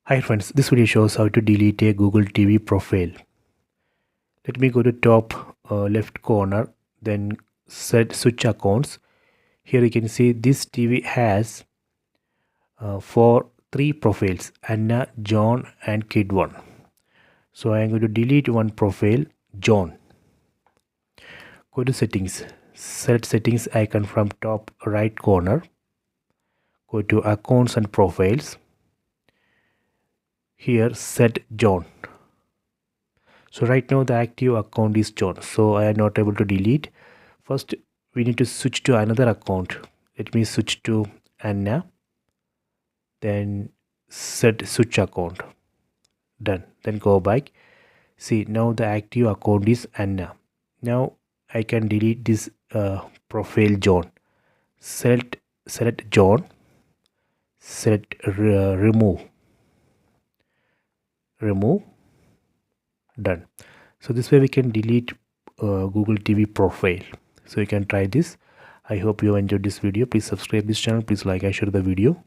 Hi friends, this video shows how to delete a Google TV profile. Let me go to top left corner, then set switch accounts. Here you can see this TV has three profiles: Anna, John and Kid1. So I am going to delete one profile, John. Go to settings, select settings icon from top right corner. Go to accounts and profiles. Here set John. So right now the active account is John, so I am not able to delete. First we need to switch to another account. Let me switch to Anna, then set switch account. Done. Then go back. See, now the active account is Anna. Now I can delete this profile John. Select John, select remove, done. So this way we can delete Google TV profile. So you can try this. I hope you enjoyed this video. Please subscribe this channel. Please like and share the video.